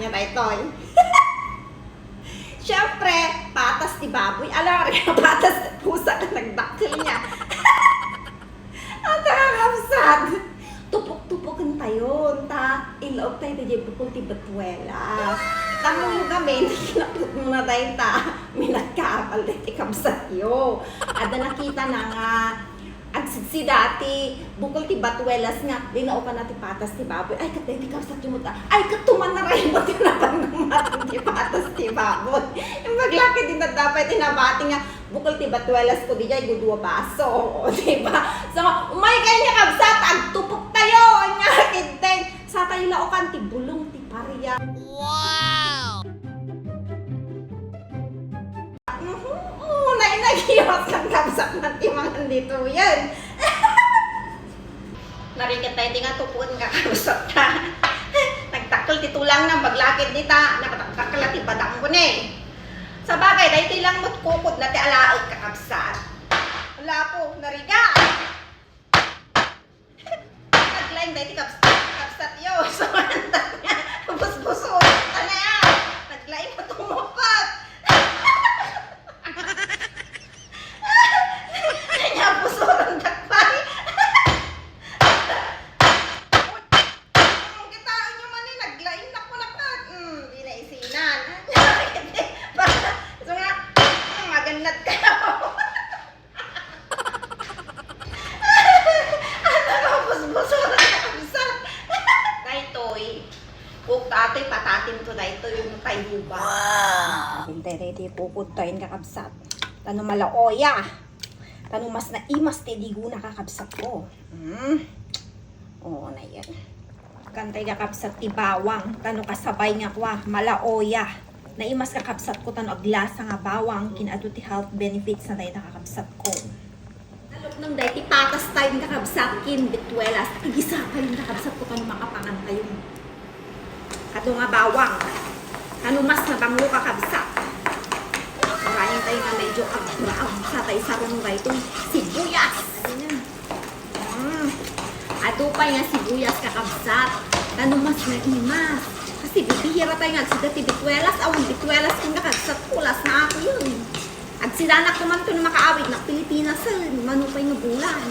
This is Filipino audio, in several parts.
niya na ito. Siyempre, patas ni baboy. Alam rin, patas na pusa na nagdakil niya. Ang nakakapsat. Tupok-tupokan tayo. Ilaog tayo tayo bukol ti batuela. Tamong kami, nakilapot mo na tayo minagkakapal tayo ti kapsat yo. Ada nakita na nga, agsidsi dati, bukol ti batuelas nga, linao ka na ti patas ti baboy. Ay, katay ti kapsat yung muta. Ay, katuman na rin mo tinapangumatang ti patas ti baboy. Yung maglaki din na dapat tinabati nga, bukol ti batuelas ko di jay gudwa baso. O, diba? So, umay kayo niya kapsat, agtupok tayo. Anya, kinteng. Sa tayo laokan ti bulong ti pariya. Wow! Nagiyos ng kapsat ng timangan dito yan. Narikat tayo nga tupon nga kapsat ka. Nagtakol ti tulang na maglakid nita. Nakatakal na ti badang ko eh. Sa bagay, dahil ti lang mo't kukot na ti alaot ka kapsat. Wala po, nariga. Naglain dahil ti kapsat yun. So, nandag niya. Bus-buso. Ano yan? Naglain mo tumupat. Pusurang dakpay. Kitaan nyo man eh, naglain na ko na ka. Di na isinan. So nga, maganat ka. Ano ka, pusurang kapsat. Dahitoy, kuk tatoy patatim to dahito yung tayuba. Wow! Hindi pupuntayin ka kapsat. Tanong malaoya. Tanong mas naimas te digo nakakabsat ko. Oo na yan. Kantay kakabsat ti bawang. Tanong kasabay nga kwa, malaoya. Naimas kakabsat ko tanong aglasa nga bawang. Kinado ti health benefits na tayo nakakabsat ko. Talok nang dahi ti patas tayo kakabsat kin bituelas. Igisa pa yung kakabsat ko tanong makapangan tayo. Kato nga bawang. Tanong mas nabanglo kakabsat. Maraming tayo nga medyo brown sa tayo sa runong ga itong sibuyas. Ato pa nga sibuyas kakabsat. Tanong mas na imas. Kasi bibihira tayo nga sida ti bituelas. Awang bituelas kung kakabsat kulas na ako yun. At sila na kuman ito na makaawit na Pilipinas. Manupay nga bulan.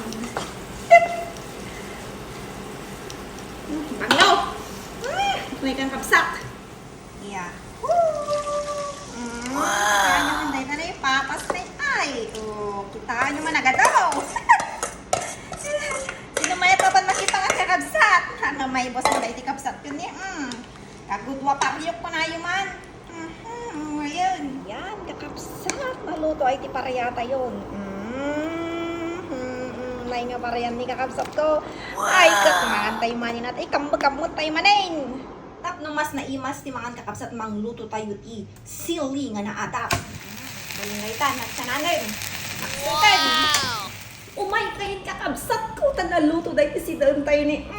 Banglo! Ito na ikang kabsat. Yeah. Kita nyo man dahil na yung papas na ay. Kita nyo man agad daw. Sino may tapan makita nga kakabsat? Ano may boss na dahil kapsat yun eh. Kagudwa pariyok pa na yun man. Ayun. Yan, kakabsat. Maluto ay ti pariyata yun. Nay nga pariyan ni kakabsat ko. Ay, kakmantay manin at ikambag-kamot tayo manin. Tap no mas naimas ti mangan kakabsat mangluto tayo ti sili nga naatap. Balingay ta nagsananay. Wow! Umay kayin kakabsat ko ta naluto dahil ti sidon tayo ni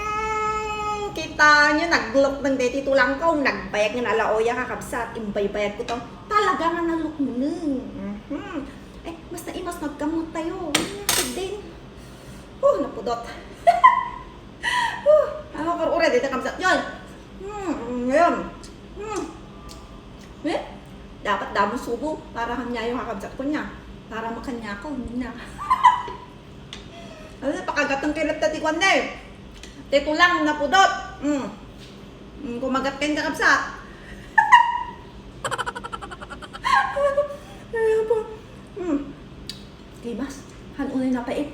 kita nyo naglok ng deti tulang ko nagbayag nga alaoya kakabsat imbaybayag ko tong talaga nga nalok mo nun. Eh mas naimas nagkamot tayo. Din. Napudot. Ano karura dito kakabsat yun. Ngayon. Dapat damo subo para kanya yung kakabsat ko niya. Para makanya ko. Ano, pakagatang kilap tati ko na eh. Tito lang, napudot. Kumagat kayo kakabsat. Kimas, hanunay na pait.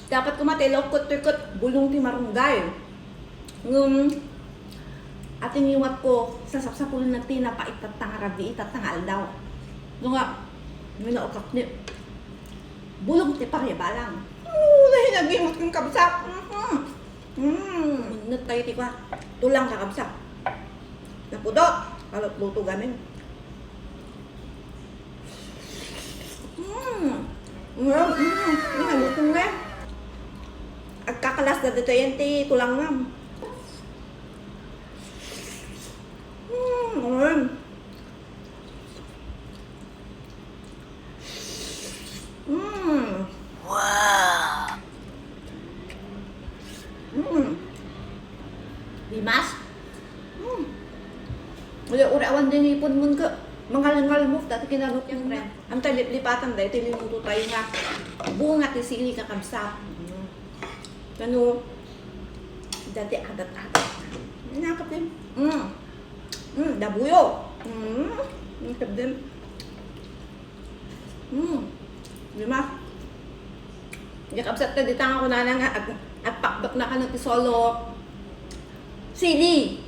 Dapat kumatilaw kot-kot bulong ti marunggay. Ating iwat ko sa sapsapulun na tinapait at tangarabi at tangaldaw. Nung nga, minaukak ni bulong ti paryabalang. Nagimot kong kabsat. Minut tayo ti kwa. Tulang kakabsat. Napudot. Kalot luto gamin. Luto nga. Agkakalas na dito yan ti tulang nga. Wow! Dimas, uli awan din ipon mo ka. Mangalangal mo, dati kinagot yung friend. Ang talip-lipatan dahil tilimuto tayo nga. Bunga ti sili kakabsat. Ano, dati adat-adat. Nakap din. Dabuyo. Nakap din. Lima. Kakabsat ka, ditang ako na nga at pakbak na ka ng tisolo. Sili.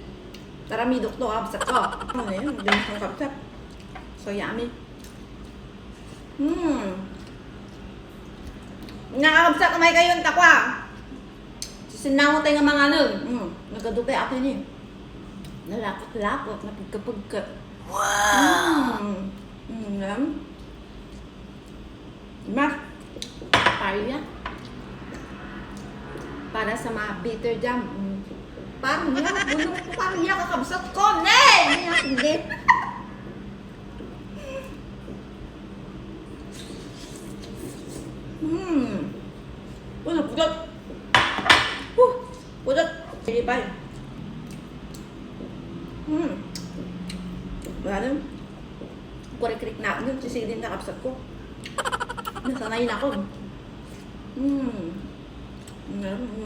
Taramidok to, kabsat ko. Ano yun? Hindi mo kabsat. So yummy. Nakakabsat kamay kayo yung takwa. Sisinango tayo ng mga ano. Nagkadupay atin eh. Nalakot-lakot, napagkapagkat. Wow! Mas, paella. Para sa mga bitter jam. Parang yan, bulong ko parang yan kakabsat ko. Hindi. Wala, pudot. Pudot. Sige pa. Wala nun. Kurik-kurik na. Yun, sisilin na kapsat ko. Nasanay na ako.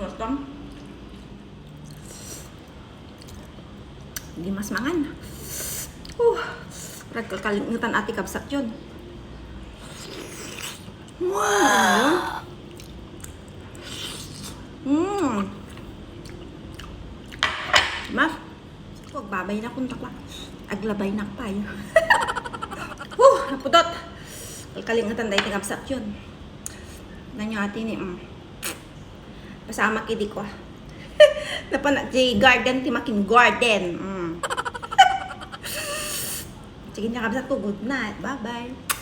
Masang. Hindi mas mangan. Kalimutan ati kapsat yun. Wow! Mas, huwag babay na kung takwa. Aglabay na tayo. Napudot. Kalimutan dahil kapsat yun. Nanyo atin eh. Pasama kidi ko. Napan di garden ti making garden. Sige niya kapsat ko. Good night. Bye-bye.